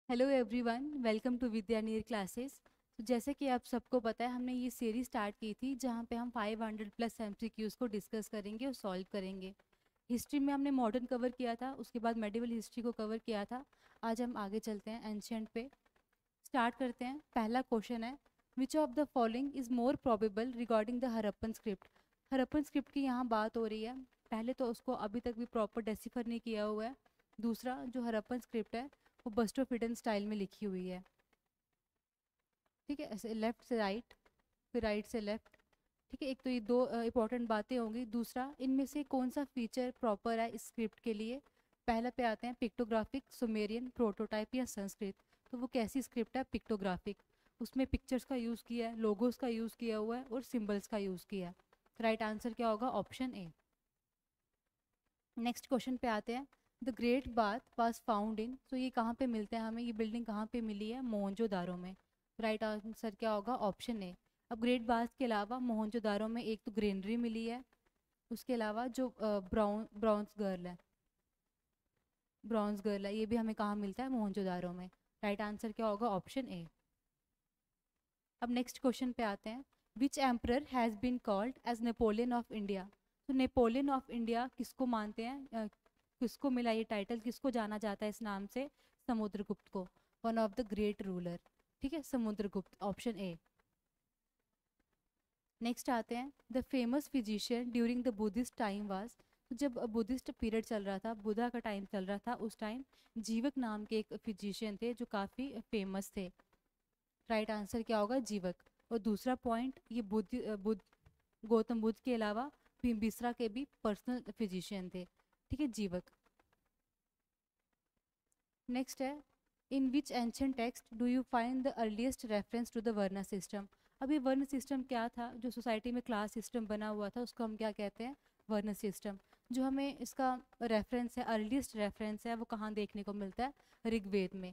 Hello everyone, welcome to Vidyanir classes. तो जैसे कि आप सबको पता है, हमने ये सीरीज स्टार्ट की थी जहाँ पे हम 500 प्लस एमसीक्यूज़ को डिस्कस करेंगे और सॉल्व करेंगे। हिस्ट्री में हमने मॉडर्न कवर किया था, उसके बाद मेडिवल हिस्ट्री को कवर किया था। आज हम आगे चलते हैं एंशियंट पे। स्टार्ट करते हैं। पहला क्वेश्चन है, विच of the following is more probable regarding the Harappan script. Harappan script की यहाँ बात हो रही है। पहले तो उसको अभी तक भी प्रॉपर डेसिफर नहीं किया हुआ है। दूसरा, जो हरप्पन स्क्रिप्ट है वो बस्टोफिडन स्टाइल में लिखी हुई है। ठीक है, ऐसे लेफ्ट से राइट, फिर राइट से लेफ्ट। ठीक है, एक तो ये दो इंपॉर्टेंट बातें होंगी। दूसरा, इनमें से कौन सा फीचर प्रॉपर है इस स्क्रिप्ट के लिए। पहला पे आते हैं पिक्टोग्राफिक, सुमेरियन, प्रोटोटाइप या संस्कृत। तो वो कैसी स्क्रिप्ट है? पिक्टोग्राफिक। उसमें पिक्चर्स का यूज़ किया है, लोगोस का यूज़ किया हुआ है और सिम्बल्स का यूज़ किया है। राइट आंसर क्या होगा? ऑप्शन ए। नेक्स्ट क्वेश्चन पे आते हैं। The great bath was found in, तो ये कहाँ पे मिलते हैं हमें? ये बिल्डिंग कहाँ पे मिली है? मोहनजोदारो में। राइट आंसर क्या होगा? Option A. अब ग्रेट बाथ के अलावा मोहनजोदारो में एक तो ग्रेनरी मिली है, उसके अलावा जो ब्रॉन्ज गर्ल है, ये भी हमें कहाँ मिलता है? मोहनजोदारो में। राइट आंसर क्या होगा? Option A. अब नेक्स्ट क्वेश्चन पे आते हैं। Which emperor has been called as Napoleon of India. तो नेपोलियन ऑफ इंडिया किसको मानते हैं? किसको मिला ये टाइटल? किसको जाना जाता है इस नाम से? समुद्रगुप्त को। One of the great ruler. ठीक है, समुद्रगुप्त, ऑप्शन ए। नेक्स्ट आते हैं। The famous physician during the Buddhist time was. तो जब बुद्धिस्ट पीरियड चल रहा था, बुद्धा का टाइम चल रहा था, उस टाइम जीवक नाम के एक फिजिशियन थे जो काफ़ी फेमस थे। राइट आंसर क्या होगा? जीवक। और दूसरा पॉइंट, ये गौतम बुद्ध के अलावा बिम्बिसरा के भी पर्सनल फिजिशियन थे। ठीक है, जीवक। नेक्स्ट है, in which ancient text do you find the earliest reference to the varna system. अभी वर्ण सिस्टम क्या था? जो सोसाइटी में क्लास सिस्टम बना हुआ था उसको हम क्या कहते हैं? वर्ण सिस्टम। जो हमें इसका रेफरेंस है, अर्लीस्ट रेफरेंस है, वो कहाँ देखने को मिलता है? ऋग्वेद में।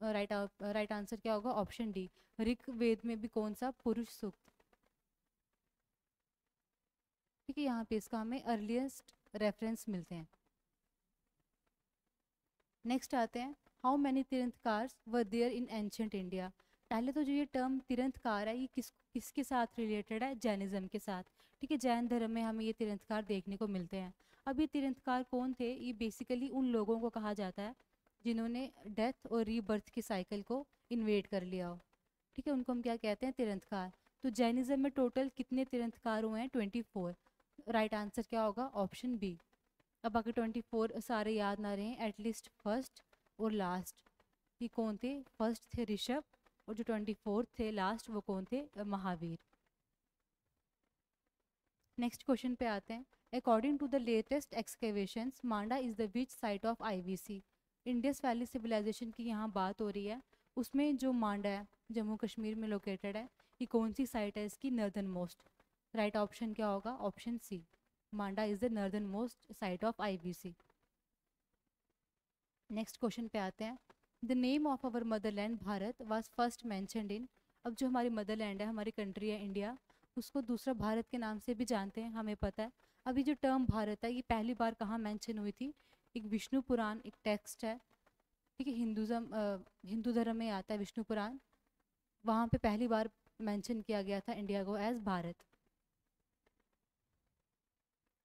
राइट आंसर क्या होगा? Option D. ऋग्वेद में भी कौन सा? पुरुष सूक्त। ठीक है, यहाँ पे इसका हमें अर्लीस्ट रेफरेंस मिलते हैं। नेक्स्ट आते हैं। How many tirthankara were there in ancient India. पहले तो जो ये टर्म तीर्थंकार है, ये किसके साथ रिलेटेड है? जैनिज्म के साथ। ठीक है, जैन धर्म में हमें ये तीर्थंकार देखने को मिलते हैं। अब ये तीर्थंकार कौन थे? ये बेसिकली उन लोगों को कहा जाता है जिन्होंने डेथ और रीबर्थ के साइकिल को इन्वेट कर लिया हो। ठीक है, उनको हम क्या कहते हैं? तीर्थंकार। तो जैनिज्म में टोटल कितने तीर्थंकार हुए हैं? 24। राइट आंसर क्या होगा? Option b. अब अगर 24 सारे याद ना रहे, एटलीस्ट फर्स्ट और लास्ट। ये कौन थे? फर्स्ट थे ऋषभ, और जो 24 थे लास्ट, वो कौन थे? महावीर। नेक्स्ट क्वेश्चन पे आते हैं। According to the latest excavations, Manda is the which site of IVC. Indus valley civilization की यहाँ बात हो रही है। उसमें जो मांडा है, जम्मू कश्मीर में लोकेटेड है, ये कौन सी साइट है इसकी? Northern most. राइट ऑप्शन क्या होगा? Option c. Manda is the northern most site of IVC. Next question पे आते हैं। The name of our motherland Bharat was first mentioned in. अब जो हमारी मदरलैंड है, हमारी कंट्री है इंडिया, उसको दूसरा भारत के नाम से भी जानते हैं, हमें पता है। अभी जो टर्म भारत है, ये पहली बार कहाँ मेंशन हुई थी? एक विष्णु पुराण, एक टेक्स्ट है। ठीक है, हिंदू धर्म में आता है विष्णु पुराण। वहाँ पे पहली बार मेंशन किया गया था इंडिया को एज भारत।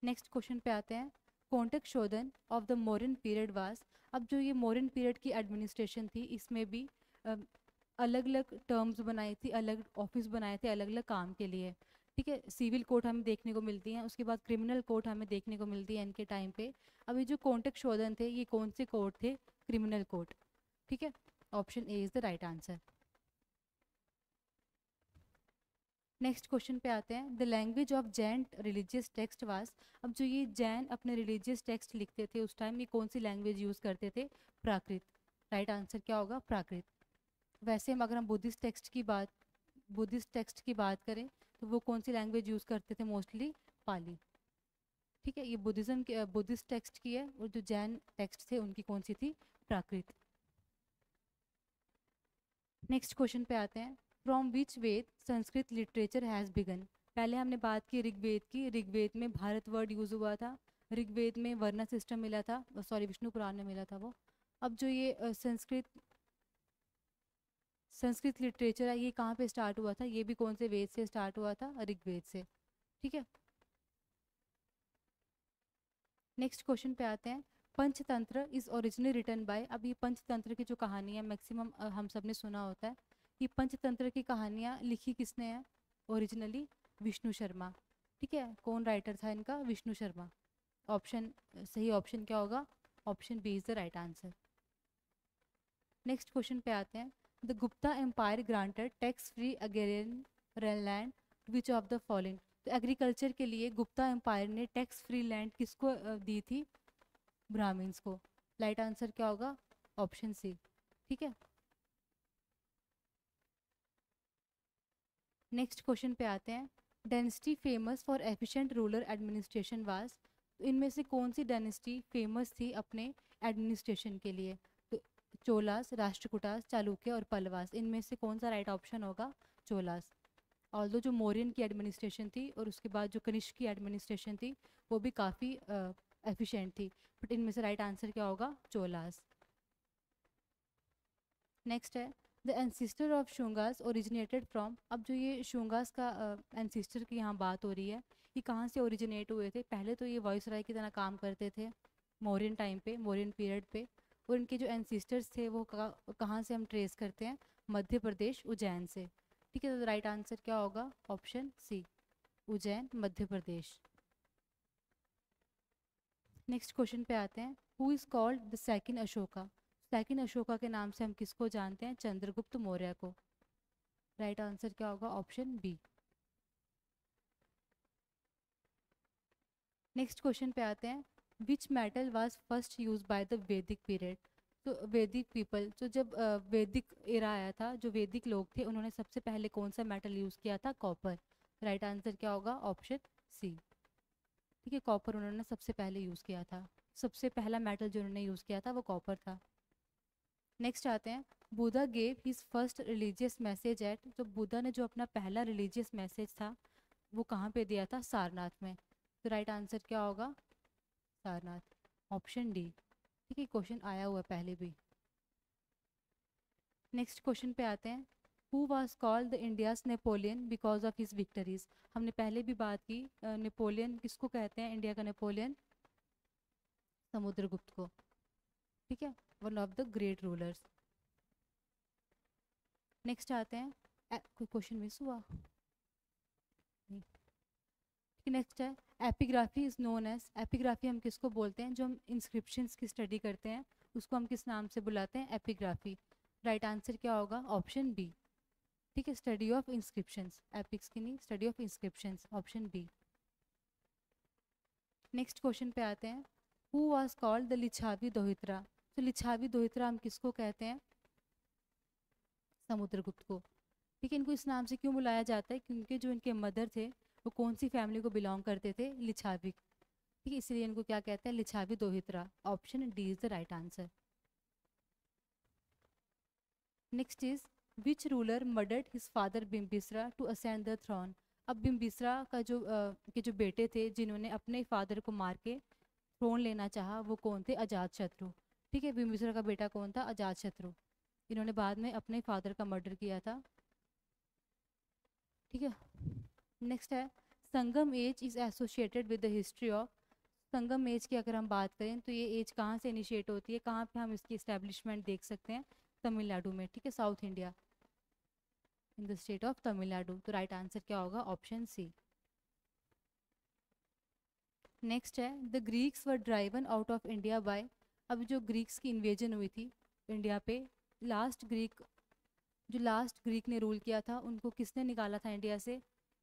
नेक्स्ट क्वेश्चन पे आते हैं। कॉन्टेक्ट शोधन of the Mauryan period was. अब जो ये मौर्यन पीरियड की एडमिनिस्ट्रेशन थी, इसमें भी अलग अलग टर्म्स बनाई थी, अलग ऑफिस बनाए थे अलग अलग काम के लिए। ठीक है, सिविल कोर्ट हमें देखने को मिलती हैं, उसके बाद क्रिमिनल कोर्ट हमें देखने को मिलती है इनके टाइम पे। अभी जो कॉन्टेक्ट शोधन थे, ये कौन से कोर्ट थे? Criminal court. ठीक है, option A is the right answer. Next question पे आते हैं। The language of Jain religious text was. अब जो ये जैन अपने रिलीजियस टेक्स्ट लिखते थे उस टाइम, ये कौन सी लैंग्वेज यूज़ करते थे? प्राकृत। राइट आंसर क्या होगा? प्राकृत। वैसे हम अगर हम बुद्धिस्ट टेक्स्ट की बात करें, तो वो कौन सी लैंग्वेज यूज़ करते थे? मोस्टली पाली। ठीक है, ये बुद्धिज़्म के बुद्धिस्ट टेक्स्ट की है, और जो जैन टेक्स्ट थे उनकी कौन सी थी? प्राकृत। नेक्स्ट क्वेश्चन पे आते हैं। From which Veda Sanskrit literature has begun. पहले हमने बात की ऋग्वेद की। ऋग्वेद में भारत वर्ड यूज़ हुआ था। ऋग्वेद में वर्ण सिस्टम मिला था, सॉरी विष्णु पुराण में मिला था वो। अब जो ये संस्कृत संस्कृत लिटरेचर है, ये कहाँ पे स्टार्ट हुआ था? ये भी कौन से वेद से स्टार्ट हुआ था? ऋग्वेद से। ठीक है, नेक्स्ट क्वेश्चन पे आते हैं। Panchatantra is originally written by, अब ये पंचतंत्र की जो कहानी है मैक्सिमम हम सब ने सुना होता है, ये पंचतंत्र की कहानियाँ लिखी किसने है ओरिजिनली? विष्णु शर्मा। ठीक है, कौन राइटर था इनका? विष्णु शर्मा। ऑप्शन, सही ऑप्शन क्या होगा? Option b is the right answer. Next question पे आते हैं। The Gupta empire granted tax free agrarian land which of the following, तो एग्रीकल्चर के लिए गुप्ता एम्पायर ने टैक्स फ्री लैंड किसको दी थी? ब्राह्मण्स को। राइट आंसर क्या होगा? Option c. ठीक है, नेक्स्ट क्वेश्चन पे आते हैं। Dynasty famous for efficient rural administration was, तो इनमें से कौन सी डायनेस्टी फेमस थी अपने एडमिनिस्ट्रेशन के लिए? तो चोलास, राष्ट्रकूटास, चालुक्य और पल्लवास, इनमें से कौन सा राइट ऑप्शन होगा? चोलास। ऑल्दो जो मौर्यन की एडमिनिस्ट्रेशन थी और उसके बाद जो कनिष्क की एडमिनिस्ट्रेशन थी वो भी काफ़ी एफिशिएंट थी, बट इनमें से राइट आंसर क्या होगा? चोलास। नेक्स्ट है। The ancestor of Shungas originated from, अब जो ये शुंगास का एंसिस्टर की यहाँ बात हो रही है, ये कहाँ से ओरिजिनेट हुए थे? पहले तो ये वॉइसराय की तरह काम करते थे मौर्यन टाइम पे, मौर्यन पीरियड पे, और इनके जो एंसिस्टर्स थे वो कहाँ से हम ट्रेस करते हैं? मध्य प्रदेश, उज्जैन से। ठीक है, तो राइट आंसर क्या होगा? ऑप्शन सी, उज्जैन, मध्य प्रदेश। नेक्स्ट क्वेश्चन पे आते हैं। Who is called the second Ashoka, second Ashoka के नाम से हम किसको जानते हैं? चंद्रगुप्त मौर्य को। राइट आंसर क्या होगा? Option b. नेक्स्ट क्वेश्चन पे आते हैं। Which metal was first use by the वैदिक पीरियड, तो वैदिक पीपल, तो जब वैदिक एरा आया था, जो वैदिक लोग थे उन्होंने सबसे पहले कौन सा मेटल यूज़ किया था? कॉपर। राइट आंसर क्या होगा? Option c. ठीक है, कॉपर उन्होंने सबसे पहले यूज़ किया था, सबसे पहला मेटल जो उन्होंने यूज़ किया था वो कॉपर था। नेक्स्ट आते हैं। Buddha gave his first religious message eight, तो बुद्धा ने जो अपना पहला रिलीजियस मैसेज था वो कहाँ पे दिया था? सारनाथ में। तो राइट आंसर क्या होगा? Sarnath, option D. ठीक है, क्वेश्चन आया हुआ है पहले भी। नेक्स्ट क्वेश्चन पे आते हैं। Who was called the India's Napoleon because of his victories, हमने पहले भी बात की, नेपोलियन किसको कहते हैं इंडिया का नेपोलियन? समुद्रगुप्त को। ठीक है, one of the great rulers. Next आते हैं। कोई क्वेश्चन मिस हुआ? नेक्स्ट है। Epigraphy is known as, epigraphy हम किसको बोलते हैं? जो हम इंस्क्रिप्शंस की स्टडी करते हैं उसको हम किस नाम से बुलाते हैं? एपिग्राफी। राइट आंसर क्या होगा? Option B. ठीक है, स्टडी ऑफ इंस्क्रिप्शंस, एपिक्स की नहीं, study of inscriptions, option b. Next question पे आते हैं। Who was called the Licchavi दोहित्रा, तो लिच्छावी दोहित्रा हम किसको कहते हैं? समुद्रगुप्त को। ठीक है, इनको इस नाम से क्यों बुलाया जाता है? क्योंकि जो इनके मदर थे वो कौन सी फैमिली को बिलोंग करते थे? लिच्छावी। ठीक है, इसलिए इनको क्या कहते हैं? Lichchhavi dauhitra. Option D is the right answer. Next is which ruler murdered his father Bimbisara to ascend the throne, अब बिम्बिसरा का जो के जो बेटे थे जिन्होंने अपने फादर को मार के थ्रोन लेना चाहा वो कौन थे? अजात शत्रु। ठीक है, बिम्बिसरा का बेटा कौन था? अजात शत्रु। इन्होंने बाद में अपने फादर का मर्डर किया था। ठीक है, नेक्स्ट है। Sangam age is associated with the history of, Sangam age की अगर हम बात करें तो ये एज कहाँ से इनिशिएट होती है? कहाँ पे हम इसकी इस्टेब्लिशमेंट देख सकते हैं? तमिलनाडु में। ठीक है, south India, in the state of Tamil Nadu. तो राइट आंसर क्या होगा? Option C. नेक्स्ट है। The Greeks were driven out of India by, अब जो ग्रीक्स की इन्वेजन हुई थी इंडिया पे, लास्ट ग्रीक, जो लास्ट ग्रीक ने रूल किया था उनको किसने निकाला था इंडिया से?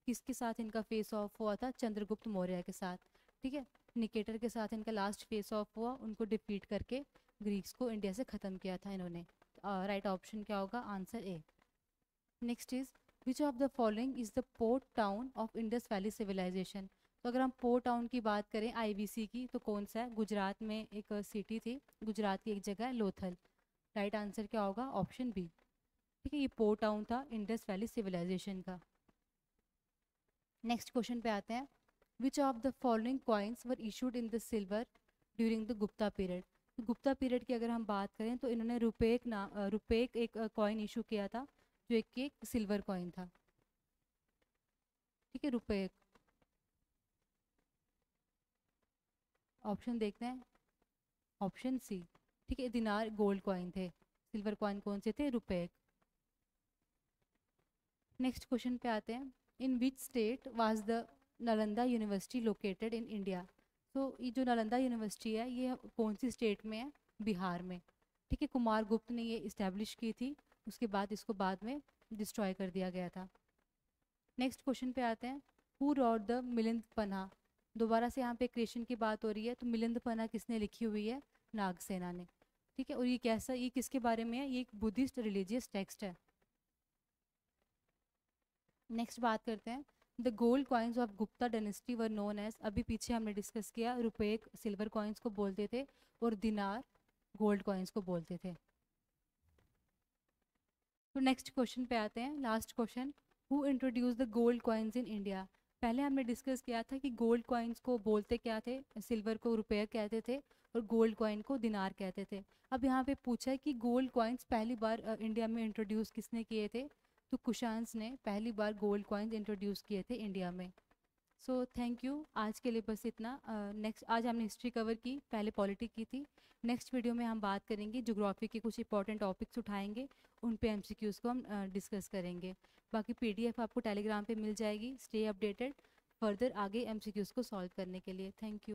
किसके साथ इनका फेस ऑफ हुआ था? चंद्रगुप्त मौर्य के साथ। ठीक है, निकेटर के साथ इनका लास्ट फेस ऑफ हुआ, उनको डिफीट करके ग्रीक्स को इंडिया से ख़त्म किया था इन्होंने। राइट ऑप्शन क्या होगा? Answer A. Next is which of the following is the port town of Indus valley civilisation, तो अगर हम पोर्ट टाउन की बात करें आईवीसी की तो कौन सा है? गुजरात में एक सिटी थी, गुजरात की एक जगह है लोथल। राइट आंसर क्या होगा? Option B. ठीक है, ये पोर्ट टाउन था इंडस वैली सिविलाइजेशन का। नेक्स्ट क्वेश्चन पे आते हैं। Which of the following coins were issued in the silver during the Gupta period, Gupta period की अगर हम बात करें तो इन्होंने रुपेक एक कॉइन इशू किया था जो एक सिल्वर कॉइन था, ठीक है, रुपए। ऑप्शन देखते हैं, ऑप्शन सी, ठीक है, दिनार गोल्ड कॉइन थे, सिल्वर कॉइन कौन से थे, रुपए। नेक्स्ट क्वेश्चन पे आते हैं, in which state was the Nalanda university located in India. तो ये जो नालंदा यूनिवर्सिटी है ये कौन सी स्टेट में है, बिहार में, ठीक है, कुमार गुप्त ने ये इस्टेब्लिश की थी, उसके बाद इसको बाद में डिस्ट्रॉय कर दिया गया था। नेक्स्ट क्वेश्चन पे आते हैं, who wrote the Milind Panha. दोबारा से यहाँ पे क्रिएशन की बात हो रही है, तो मिलिंद पन्हा किसने लिखी हुई है, नागसेना ने, ठीक है, और ये कैसा, ये किसके बारे में है, ये एक बुद्धिस्ट रिलीजियस टेक्स्ट है। नेक्स्ट बात करते हैं, the gold coins of Gupta dynasty were known as, अभी पीछे हमने डिस्कस किया, रुपए सिल्वर कॉइन्स को बोलते थे और दिनार गोल्ड कॉइन्स को बोलते थे। तो नेक्स्ट क्वेश्चन पे आते हैं, last question, who introduce the gold coins in India. पहले हमने डिस्कस किया था कि गोल्ड कॉइन्स को बोलते क्या थे, सिल्वर को रुपये कहते थे और गोल्ड कॉइन को दिनार कहते थे। अब यहाँ पे पूछा है कि गोल्ड कॉइन्स पहली बार इंडिया में इंट्रोड्यूस किसने किए थे, तो कुशान्स ने पहली बार गोल्ड कॉइन्स इंट्रोड्यूस किए थे इंडिया में। सो थैंक यू, आज के लिए बस इतना। नेक्स्ट आज हमने हिस्ट्री कवर की, पहले पॉलिटिक की थी। नेक्स्ट वीडियो में हम बात करेंगे ज्योग्राफी के कुछ इंपॉर्टेंट टॉपिक्स उठाएंगे, उन पे एमसीक्यूज़ को हम डिस्कस करेंगे। बाकी पीडीएफ आपको टेलीग्राम पे मिल जाएगी। स्टे अपडेटेड फर्दर आगे एमसीक्यूज़ को सॉल्व करने के लिए। Thank you.